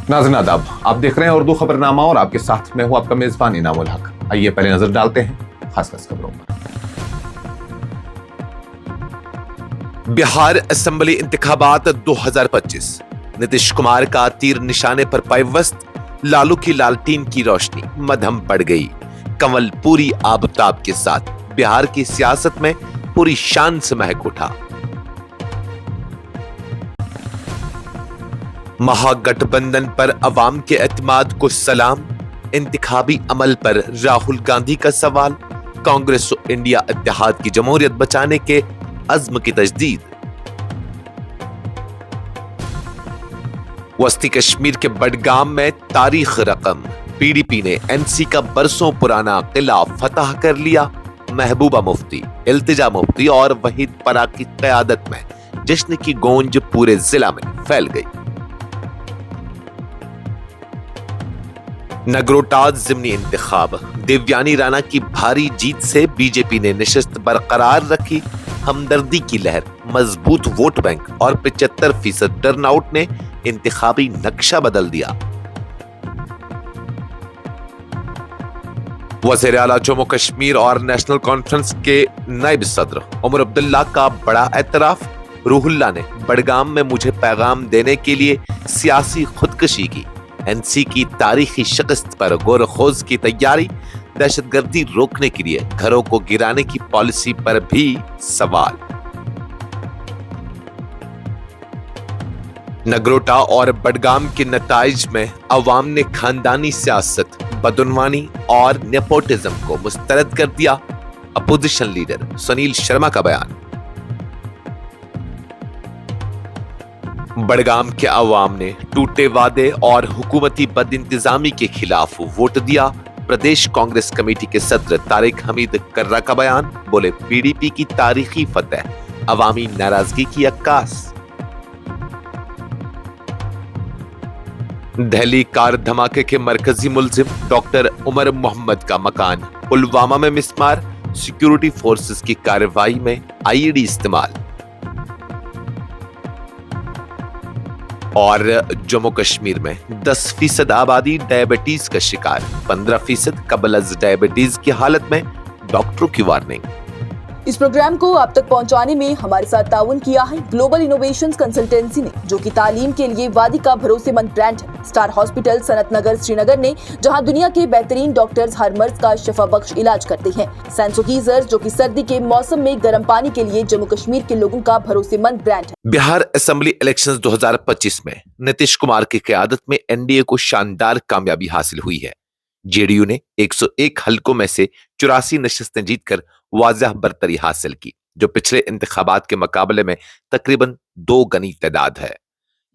नाज़रीन आदाब, आप देख रहे हैं उर्दू खबरनामा और आपके साथ मैं हूं आपका मेजबान इनामुल हक। आइए पहले नजर डालते हैं खास खबरों पर। बिहार असेंबली इंतखाबात 2025, नीतीश कुमार का तीर निशाने पर पाइवस्त, लालू की लालटीन की रोशनी मध्यम पड़ गई। कमल पूरी आबताब के साथ बिहार की सियासत में पूरी शान से महक उठा। महागठबंधन पर अवाम के एतमाद को सलाम, इंतखाबी अमल पर राहुल गांधी का सवाल, कांग्रेस और इंडिया इत्तेहाद की जमहूरियत बचाने के अज़्म की तजदीद। वस्ती कश्मीर के बडगाम में तारीख रकम, पीडीपी ने एनसी का बरसों पुराना किला फतह कर लिया। महबूबा मुफ्ती, इल्तिजा मुफ्ती और वहीद परा की क़यादत में जश्न की गूंज पूरे जिला में फैल गई। नगरोटा जिमनी इंतखाब, देवयानी राणा की भारी जीत से बीजेपी ने नशिस्त बरकरार रखी। हमदर्दी की लहर, मजबूत वोट बैंक और 75% टर्नआउट ने इंतखाबी नक्शा बदल दिया। वज़ीर आला जम्मू कश्मीर और नेशनल कॉन्फ्रेंस के नायब सदर उमर अब्दुल्ला का बड़ा एतराफ। रूहुल्ला ने बडगाम में मुझे पैगाम देने के लिए सियासी खुदकशी की। एनसी की तारीखी शिकस्त पर गौर खोज की तैयारी। दहशतगर्दी रोकने के लिए घरों को गिराने की पॉलिसी पर भी सवाल। नगरोटा और बडगाम के नताइज में अवाम ने खानदानी सियासत, बदउनवानी और नेपोटिज्म को मुस्तरद कर दिया। अपोजिशन लीडर सुनील शर्मा का बयान। बडगाम के अवाम ने टूटे वादे और हुकूमती बदइंतजामी के खिलाफ वोट दिया। प्रदेश कांग्रेस कमेटी के सदर तारिक हमीद कर्रा का बयान, बोले पीडीपी की तारीखी फतह अवामी नाराजगी की अक्कास। दिल्ली कार धमाके के मरकजी मुलजिम डॉक्टर उमर मोहम्मद का मकान पुलवामा में मिसमार। सिक्योरिटी फोर्सेस की कार्रवाई में आईईडी इस्तेमाल। और जम्मू कश्मीर में 10% आबादी डायबिटीज का शिकार, 15% कबल डायबिटीज की हालत में, डॉक्टरों की वार्निंग। इस प्रोग्राम को आप तक पहुंचाने में हमारे साथ ताउन किया है ग्लोबल इनोवेशंस कंसल्टेंसी ने, जो कि तालीम के लिए वादी का भरोसेमंद ब्रांड है। स्टार हॉस्पिटल सनत नगर श्रीनगर ने, जहां दुनिया के बेहतरीन डॉक्टर्स हर मर्ज का शफा बख्श इलाज करते हैं। सेंसोगीजर, जो कि सर्दी के मौसम में गर्म पानी के लिए जम्मू कश्मीर के लोगों का भरोसेमंद ब्रांड है। बिहार असेंबली इलेक्शंस 2025 में नीतीश कुमार की क़यादत में एनडीए को शानदार कामयाबी हासिल हुई है। जेडीयू ने 101 हलकों में से 84 नशिस्तें जीतकर वाज़ह बरतरी हासिल की, जो पिछले इंतखाबात के मुकाबले में तकरीबन 2 गुनी तादाद है।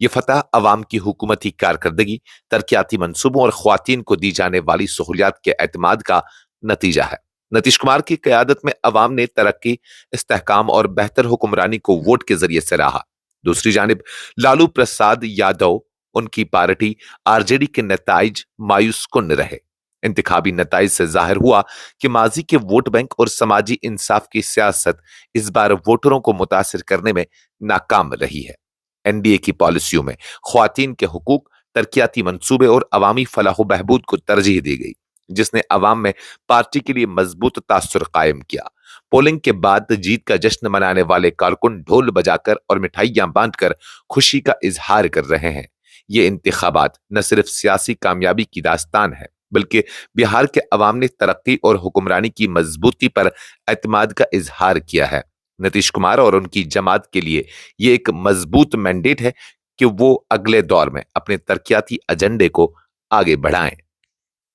ये फतह अवाम की हुकूमती कारकर्दगी, तरक्याती मंसूबों और ख्वातीन को दी जाने वाली सहूलियात के एतमाद का नतीजा है। नीतीश कुमार की क़यादत में अवाम ने तरक्की, इस्तेहकाम और बेहतर हुक्मरानी को वोट के जरिए से रहा। दूसरी जानिब लालू प्रसाद यादव, उनकी पार्टी आरजेडी के नताइज मायूस कुन रहे। इंतखाबी नताइज से जाहिर हुआ कि माजी के वोट बैंक और समाजी इंसाफ की सियासत इस बार वोटरों को मुतासिर करने में नाकाम रही है। एनडीए की पॉलिसियों में ख्वातीन के हुकूक, तरक्याती मंसूबे और अवामी फलाह बहबूद को तरजीह दी गई, जिसने अवाम में पार्टी के लिए मजबूत तासुर कायम किया। पोलिंग के बाद जीत का जश्न मनाने वाले कारकुन ढोल बजाकर और मिठाइयां बांटकर खुशी का इजहार कर रहे हैं। ये इंतखाबात न सिर्फ सियासी कामयाबी की दास्तान है, बल्कि बिहार के अवाम ने तरक्की और हुक्मरानी की मजबूती पर एतमाद का इजहार किया है। नीतीश कुमार और उनकी जमात के लिए ये एक मजबूत मैंडेट है कि वो अगले दौर में अपने तरक्याती एजेंडे को आगे बढ़ाएं।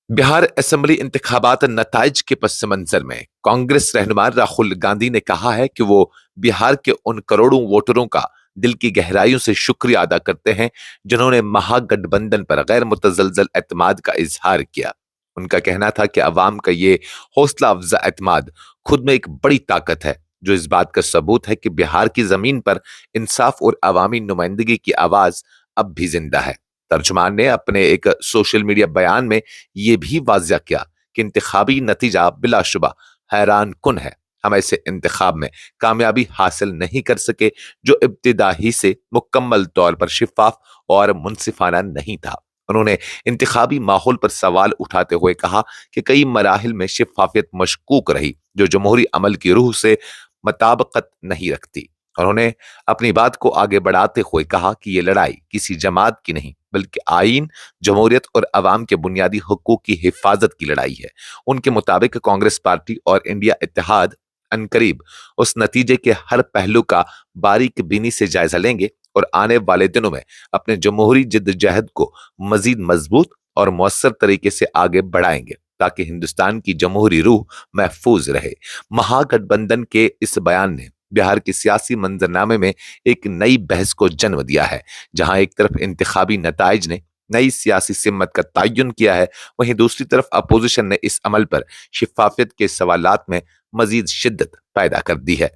बिहार असेंबली इंतखाबात नताइज के पस मंजर में कांग्रेस रहनुमा राहुल गांधी ने कहा है कि वो बिहार के उन करोड़ों वोटरों का दिल की गहराइयों से शुक्रिया अदा करते हैं जिन्होंने महागठबंधन पर गैर मुतजलजल एतमाद का इजहार किया। उनका कहना था कि अवाम का ये हौसला अफजा एतमाद खुद में एक बड़ी ताकत है, जो इस बात का सबूत है कि बिहार की जमीन पर इंसाफ और अवामी नुमाइंदगी की आवाज अब भी जिंदा है। तर्जुमान ने अपने एक सोशल मीडिया बयान में यह भी वाज़िया किया कि इंतखाबी नतीजा बिलाशुबा हैरान कुन है। हम ऐसे इंतखाब में कामयाबी हासिल नहीं कर सके जो इब्तिदा ही से मुकम्मल तौर पर शिफाफ और मुनसिफाना नहीं था। انہوں نے انتخابی ماحول پر سوال اٹھاتے ہوئے کہا کہ کئی مراحل میں شفافیت مشکوک رہی جو جمہوری عمل کی روح سے مطابقت نہیں رکھتی۔ انہوں نے اپنی بات کو آگے بڑھاتے ہوئے کہا کہ یہ لڑائی کسی جماعت کی نہیں بلکہ آئین، جمہوریت اور عوام کے بنیادی حقوق کی حفاظت کی لڑائی ہے۔ ان کے مطابق کانگریس پارٹی اور انڈیا اتحاد عنقریب اس نتیجے کے ہر پہلو کا باریک بینی سے جائزہ لیں گے اور آنے والے دنوں میں اپنے جمہوری جدوجہد کو مزید مضبوط اور مؤثر طریقے سے آگے بڑھائیں گے تاکہ ہندوستان کی جمہوری روح محفوظ رہے۔ مہا گٹھ بندھن کے اس بیان نے بہار کے سیاسی منظرنامے میں ایک نئی بحث کو جنم دیا ہے، جہاں ایک طرف انتخابی نتائج نے نئی سیاسی سمت کا تعین کیا ہے، وہیں دوسری طرف اپوزیشن نے اس عمل پر شفافیت کے سوالات میں مزید شدت پیدا کر دی ہے۔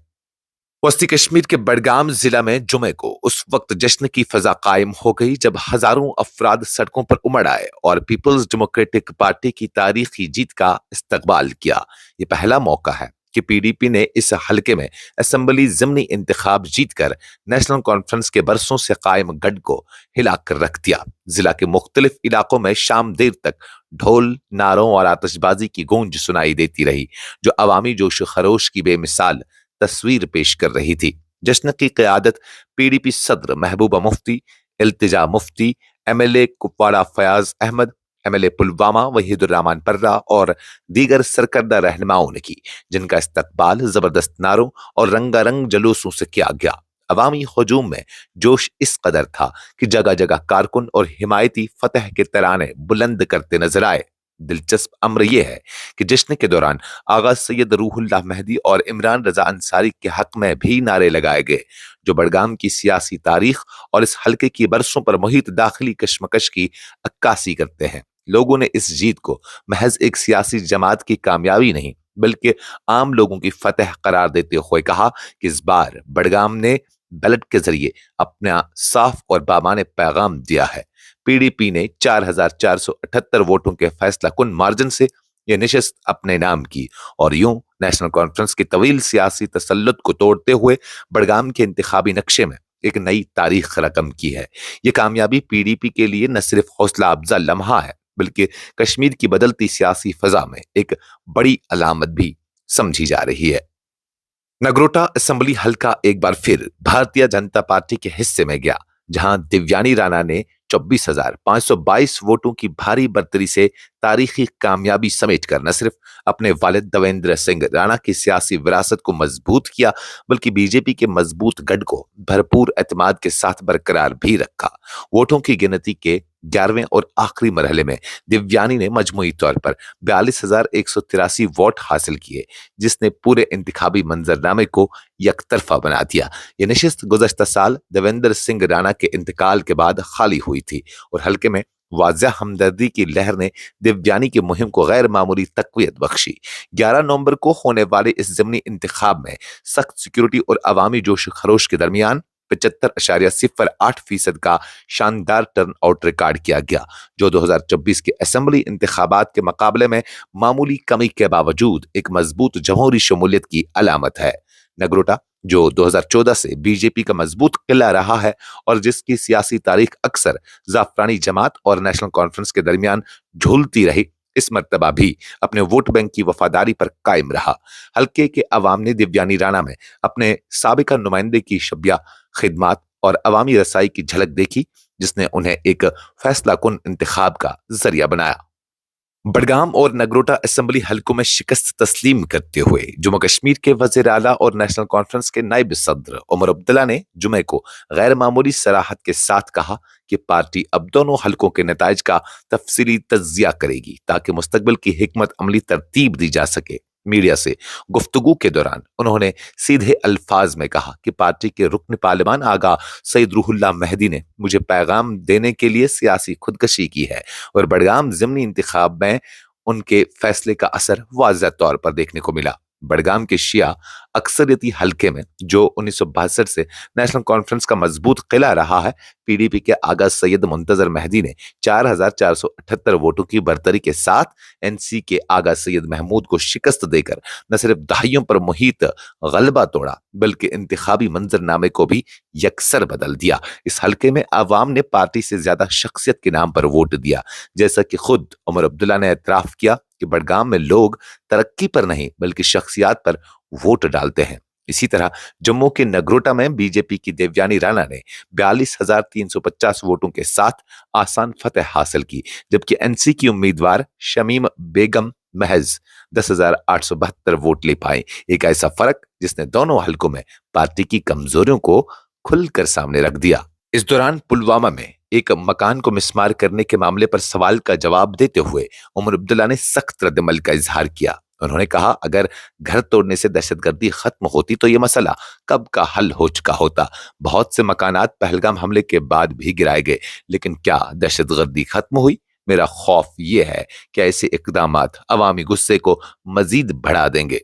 وسطی کشمیر کے بڈگام ضلع میں جمعے کو اس وقت جشن کی فضا قائم ہو گئی جب ہزاروں افراد سڑکوں پر امڑ آئے اور پیپلز ڈیموکریٹک پارٹی کی تاریخی جیت کا استقبال کیا۔ یہ پہلا موقع ہے کہ پی ڈی پی نے اس حلقے میں اسمبلی ضمنی انتخاب جیت کر نیشنل کانفرنس کے برسوں سے قائم گڑھ کو ہلا کر رکھ دیا۔ ضلع کے مختلف علاقوں میں شام دیر تک ڈھول، نعروں اور آتش بازی کی گونج سنائی دیتی رہی جو عوامی جوش و خروش کی بے مثال تصویر پیش کر رہی تھی۔ جشن کی قیادت پی ڈی پی صدر Mehbooba Mufti, Iltija Mufti, M L A Kupwara Fayaz Ahmad, M L A Pulwama Waheed ur Rehman Para اور دیگر سرکردہ رہنماؤں نے کی، جن کا استقبال زبردست نعروں اور رنگا رنگ جلوسوں سے کیا گیا۔ عوامی ہجوم میں جوش اس قدر تھا کہ جگہ جگہ کارکن اور حمایتی فتح کے ترانے بلند کرتے نظر آئے۔ دلچسپ امر یہ ہے کہ جشن کے دوران آغا سید روح اللہ مہدی اور عمران رضا انصاری کے حق میں بھی نعرے لگائے گئے جو بڈگام کی سیاسی تاریخ اور اس حلقے کی برسوں پر محیط داخلی کشمکش کی عکاسی کرتے ہیں۔ لوگوں نے اس جیت کو محض ایک سیاسی جماعت کی کامیابی نہیں بلکہ عام لوگوں کی فتح قرار دیتے ہوئے کہا کہ اس بار بڈگام نے بیلٹ کے ذریعے اپنا صاف اور بامعنی پیغام دیا ہے۔ پی ڈی پی نے 4478 ووٹوں کے فیصلہ کن مارجن سے یہ نشست اپنے نام کی اور یوں نیشنل کانفرنس کے طویل سیاسی تسلط کو توڑتے ہوئے بڈگام کے انتخابی نقشے میں ایک نئی تاریخ رقم کی ہے۔ یہ کامیابی پی ڈی پی کے لیے نہ صرف حوصلہ افزا لمحہ ہے بلکہ کشمیر کی بدلتی سیاسی فضا میں ایک بڑی علامت بھی سمجھی جا رہی ہے۔ نگروٹا اسمبلی حلقہ ایک بار پھر بھارتیہ جنتا پارٹی کے حصے میں گیا، جہاں دیویانی رانا نے 24,522 ووٹوں کی بھاری برتری سے تاریخی کامیابی سمیٹ کر نہ صرف اپنے والد دیویندر سنگھ رانا کی سیاسی وراثت کو مضبوط کیا بلکہ بی جے پی کے مضبوط گڑھ کو بھرپور اعتماد کے ساتھ برقرار بھی رکھا۔ ووٹوں کی گنتی کے 11ویں اور آخری مرحلے میں دیویانی نے مجموعی طور پر 42,183 ووٹ حاصل کیے، جس نے پورے انتخابی منظرنامے کو یک طرفہ بنا دیا۔ یہ نشست گزشتہ سال دیویندر سنگھ رانا کے انتقال کے بعد خالی ہوئی تھی اور حلقے میں واضح ہمدردی کی لہر نے دیویانی کی مہم کو غیر معمولی تقویت بخشی۔ 11 نومبر کو ہونے والے اس ضمنی انتخاب میں سخت سیکیورٹی اور عوامی جوش و خروش کے درمیان 75.08% کا شاندار ٹرن آؤٹ ریکارڈ کیا گیا، جو 2024 کے اسمبلی انتخابات کے مقابلے میں معمولی کمی کے باوجود ایک مضبوط جمہوری شمولیت کی علامت ہے۔ نگروٹا جو 2014 سے بی جے پی کا مضبوط قلعہ رہا ہے اور جس کی سیاسی تاریخ اکثر زعفرانی جماعت اور نیشنل کانفرنس کے درمیان جھولتی رہی، اس مرتبہ بھی اپنے ووٹ بینک کی وفاداری پر قائم رہا۔ حلقے کے عوام نے دیویانی رانا میں اپنے سابقہ نمائندے کی شبیہ خدمات اور عوامی رسائی کی جھلک دیکھی، جس نے انہیں ایک فیصلہ کن انتخاب کا ذریعہ بنایا۔ بڈگام اور نگروٹا اسمبلی حلقوں میں شکست تسلیم کرتے ہوئے جموں کشمیر کے وزیر اعلیٰ اور نیشنل کانفرنس کے نائب صدر عمر عبداللہ نے جمعے کو غیر معمولی صراحت کے ساتھ کہا کہ پارٹی اب دونوں حلقوں کے نتائج کا تفصیلی تجزیہ کرے گی تاکہ مستقبل کی حکمت عملی ترتیب دی جا سکے۔ میڈیا سے گفتگو کے دوران انہوں نے سیدھے الفاظ میں کہا کہ پارٹی کے رکن پارلیمان آغا سید روح اللہ مہدی نے مجھے پیغام دینے کے لیے سیاسی خودکشی کی ہے اور بڈگام ضمنی انتخاب میں ان کے فیصلے کا اثر واضح طور پر دیکھنے کو ملا۔ बड़गाम के शिया अक्सरियती हलके में जो 1962 से नेशनल कॉन्फ्रेंस का मजबूत किला रहा है, पीडीपी के आगा सैयद मुंतजर मेहदी ने 4,478 वोटों की बढ़तरी के साथ एनसी के आगा सैयद महमूद को शिकस्त देकर न सिर्फ दहाइयों पर मुहित गलबा तोड़ा बल्कि इंतखाबी मंजरनामे को भी यकसर बदल दिया। इस हलके में अवाम ने पार्टी से ज्यादा शख्सियत के नाम पर वोट दिया, जैसा कि खुद उमर अब्दुल्ला ने एतराफ किया कि बड़गाम में लोग तरक्की पर नहीं बल्कि शख्सियात पर वोट डालते हैं। इसी तरह जम्मू के नगरोटा में बीजेपी की देवयानी राणा ने 42,350 वोटों के साथ आसान फतह हासिल की, जबकि एनसी की उम्मीदवार शमीम बेगम महज 10,872 वोट ले पाए। एक ऐसा फर्क जिसने दोनों हलकों में पार्टी की कमजोरियों को खुलकर सामने रख दिया। इस दौरान पुलवामा में एक मकान को मिसमार करने के मामले पर सवाल का जवाब देते हुए उमर अब्दुल्ला ने सख्त रद्दमल का इजहार किया। उन्होंने कहा, अगर घर तोड़ने से दहशतगर्दी खत्म होती तो ये मसला कब का हल हो चुका होता। बहुत से मकानात पहलगाम हमले के बाद भी गिराए गए, लेकिन क्या दहशतगर्दी खत्म हुई? मेरा खौफ ये है कि ऐसे इकदामात अवामी गुस्से को मजीद बढ़ा देंगे।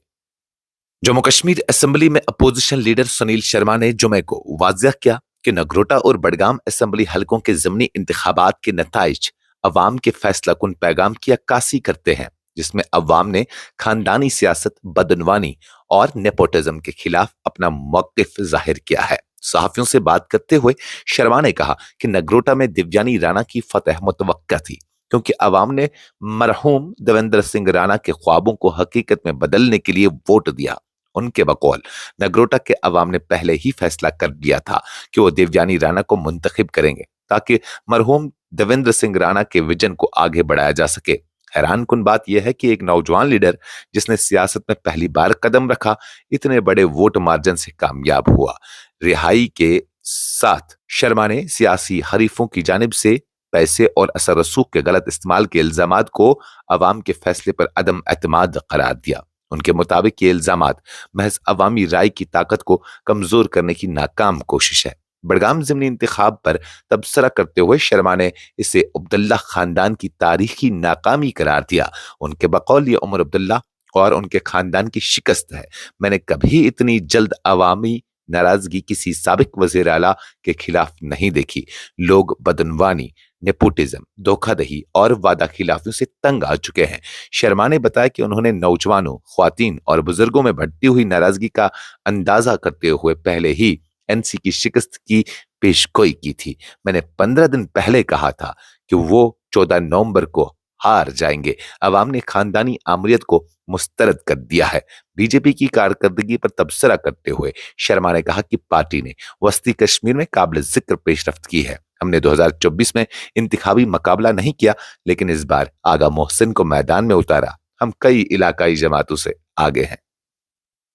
जम्मू कश्मीर असेंबली में अपोजिशन लीडर सुनील शर्मा ने जुमे को वाज़ेह किया कि नगरोटा और बड़गाम असेंबली हलकों के ज़मीनी इंतखाबात के नताइज अवाम के फैसला कुन पैगाम की अक्कासी करते हैं, जिसमें अवाम ने खानदानी सियासत, बदनवानी और नेपोटिज्म के खिलाफ अपना मौक़िफ़ जाहिर किया है। सहाफियों से बात करते हुए शर्मा ने कहा कि नगरोटा में दिव्यानी राणा की फतह मुतवक्का थी, क्योंकि अवाम ने मरहूम देवेंद्र सिंह राणा के ख्वाबों को हकीकत में बदलने के लिए वोट दिया। उनके बकौल नगरोटा के अवाम ने पहले ही फैसला कर लिया था कि वो दिव्यानी राणा को मुंतखब करेंगे ताकि मरहूम देवेंद्र सिंह राणा के विजन को आगे बढ़ाया जा सके। हैरान कुन बात यह है कि एक नौजवान लीडर जिसने सियासत में पहली बार कदम रखा, इतने बड़े वोट मार्जिन से कामयाब हुआ। रिहाई के साथ शर्मा ने सियासी हरीफों की जानिब से पैसे और असर रसूख के गलत इस्तेमाल के इल्जामात को अवाम के फैसले पर अदम एतमाद करार दिया। उनके मुताबिक ये इल्जामात महज अवामी राय की ताकत को कमजोर करने की नाकाम कोशिश है। बड़गाम ज़िमनी इंतखाब पर तबसरा करते हुए शर्मा ने इसे अब्दुल्ला खानदान की तारीखी नाकामी करार दिया। उनके बकौल ये उमर अब्दुल्ला और उनके खानदान की शिकस्त है। मैंने कभी इतनी जल्द अवामी नाराजगी किसी साबिक वज़ीर आला के खिलाफ नहीं देखी। लोग बदनवानी, नेपोटिज्म, धोखाधड़ी और वादा खिलाफियों से तंग आ चुके हैं। शर्मा ने बताया कि उन्होंने नौजवानों, ख्वातीन और बुजुर्गों में बढ़ती हुई नाराजगी का अंदाजा करते हुए पहले ही एनसी की शिकस्त की पेशगोई की थी। मैंने 15 दिन पहले कहा था कि वो 14 नवंबर को हार जाएंगे। अवाम ने खानदानी आमरीत को मुस्तरद कर दिया है। बीजेपी की कारकर्दगी पर तबसरा करते हुए शर्मा ने कहा कि पार्टी ने वस्ती कश्मीर में काबिल जिक्र पेशरफ्त की है। हमने 2024 में इंतखाबी मुकाबला नहीं किया, लेकिन इस बार आगा मोहसिन को मैदान में उतारा। हम कई इलाकाई जमातों से आगे हैं।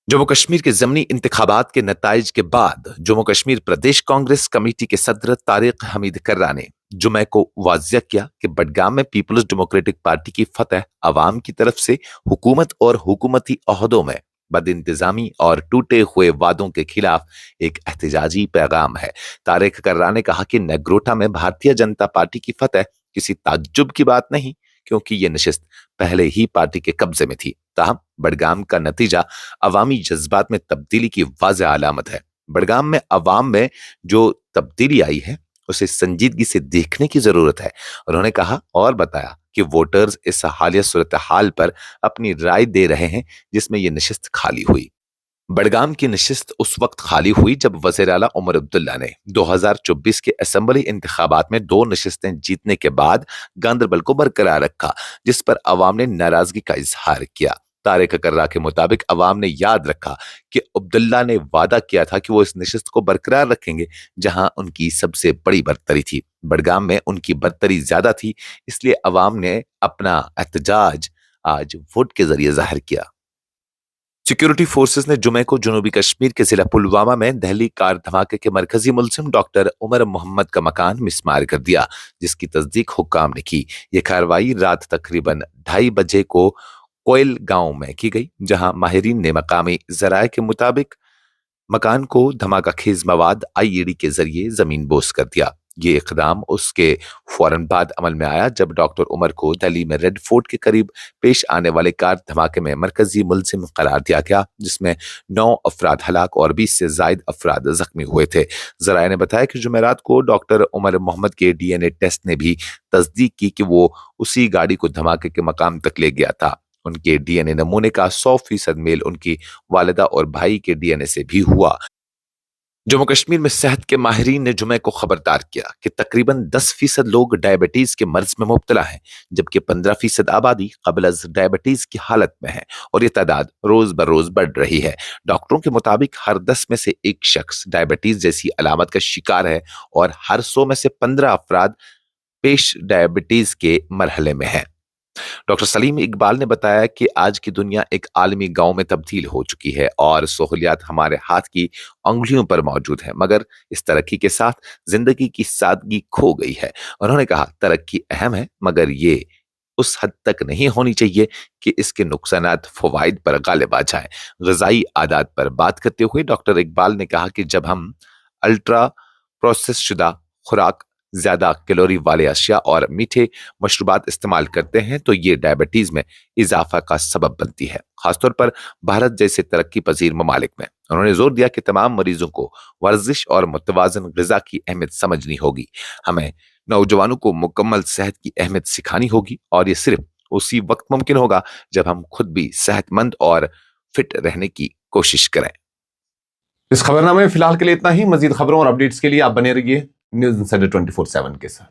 जम्मू कश्मीर के ज़मीनी इंतखाबात के नताइज के बाद जम्मू कश्मीर प्रदेश कांग्रेस कमेटी के सदर तारिक हमीद कर्रा ने जुमे को वाज़ेह किया कि बडगाम में पीपल्स डेमोक्रेटिक पार्टी की फतह अवाम की तरफ से हुकूमत और हुकूमती ओहदों में बदइंतजामी और टूटे हुए वादों के खिलाफ एक एहतजाजी पैगाम है। तारिक कर्रा ने कहा कि नगरोटा में भारतीय जनता पार्टी की फतह किसी ताज्जुब की बात नहीं, क्योंकि ये नशिस्त पहले ही पार्टी के कब्जे में थी। ताहम बडगाम का नतीजा अवामी जज्बात में तब्दीली की वाज़ेह अलामत है। बडगाम में अवाम में जो तब्दीली आई है उसे संजीदगी से देखने की जरूरत है। उन्होंने कहा और बताया कि वोटर्स इस हालिया सूरत हाल पर अपनी राय दे रहे हैं जिसमें यह नशिस्त खाली हुई। बडगाम की नशिस्त उस वक्त खाली हुई जब वज़ीर आला उमर अब्दुल्ला ने 2024 के असेंबली इंतखाबात में 2 नशिस्तें जीतने के बाद गांदरबल को बरकरार रखा, जिस पर अवाम ने नाराजगी का इजहार किया। तारिक कर्रा के मुताबिक अवाम ने याद रखा कि अब्दुल्ला ने वादा किया था कि वो इस नशिस्त को बरकरार रखेंगे जहां उनकी सबसे बड़ी बरतरी थी। बडगाम में उनकी बरतरी ज्यादा थी, इसलिए अवाम ने अपना एहतजाज आज वोट के जरिए जाहिर किया। सिक्योरिटी फोर्सेस ने जुमे को जनूबी कश्मीर के जिला पुलवामा में दहली कार धमाके के मरकजी मुलजिम डॉक्टर उमर मोहम्मद का मकान मिसमार कर दिया, जिसकी तस्दीक हुक्काम ने की। यह कार्रवाई रात तकरीबन 2:30 बजे को कोयल गांव में की गई, जहां माहिरीन ने मकामी जराये के मुताबिक मकान को धमाका खेज मवाद IED के जरिए जमीन बोस कर दिया। ये इकदाम उसके फौरन बाद अमल में आया जब डॉक्टर उमर को दिल्ली में रेड फोर्ट के करीब पेश आने वाले कार धमाके में मरकजी मुलजिम करार दिया गया, जिसमें 9 अफराद हलाक और 20 से जायद अफराद जख्मी हुए थे। जराये ने बताया कि जुमेरात को डॉक्टर उमर मोहम्मद के डीएनए टेस्ट ने भी तस्दीक की कि वो उसी गाड़ी को धमाके के मकाम तक ले गया था। उनके डीएनए नमूने का 100% मेल उनकी वालिदा और भाई के डीएनए से भी हुआ। जम्मू कश्मीर में सेहत के माहिरीन ने जुमे को खबरदार किया कि तकरीबन 10% लोग डायबिटीज के मर्ज में मुब्तला हैं, जबकि 15% आबादी क़ब्ल डायबिटीज की हालत में है और ये तादाद रोज बरोज बढ़ रही है। डॉक्टरों के मुताबिक हर 10 में से एक शख्स डायबिटीज जैसी अलामत का शिकार है और हर 100 में से 15 अफराद पेश डायबिटीज के मरहले में है। डॉक्टर सलीम इकबाल ने बताया कि आज की दुनिया एक आलमी गांव में तब्दील हो चुकी है और सहूलियात हमारे हाथ की उंगलियों पर मौजूद है, मगर इस तरक्की के साथ जिंदगी की सादगी खो गई है। उन्होंने कहा, तरक्की अहम है मगर ये उस हद तक नहीं होनी चाहिए कि इसके नुकसानात फवाइद पर गालिब आ जाएं। ग़िज़ाई आदात पर बात करते हुए डॉक्टर इकबाल ने कहा कि जब हम अल्ट्रा प्रोसेस शुदा खुराक, ज्यादा कैलोरी वाले अशिया और मीठे मशरूबात इस्तेमाल करते हैं तो ये डायबिटीज में इजाफा का सबब बनती है, खासतौर पर भारत जैसे तरक्की पजीर ममालिक में। उन्होंने जोर दिया कि तमाम मरीजों को वर्जिश और मुतवाजन ग़िज़ा की अहमियत समझनी होगी। हमें नौजवानों को मुकम्मल सेहत की अहमियत सिखानी होगी और ये सिर्फ उसी वक्त मुमकिन होगा जब हम खुद भी सेहतमंद और फिट रहने की कोशिश करें। इस खबरनामे में फिलहाल के लिए इतना ही। मजीद खबरों और अपडेट्स के लिए आप बने रहिए न्यूज़ इंसाइडर 24/7 के साथ।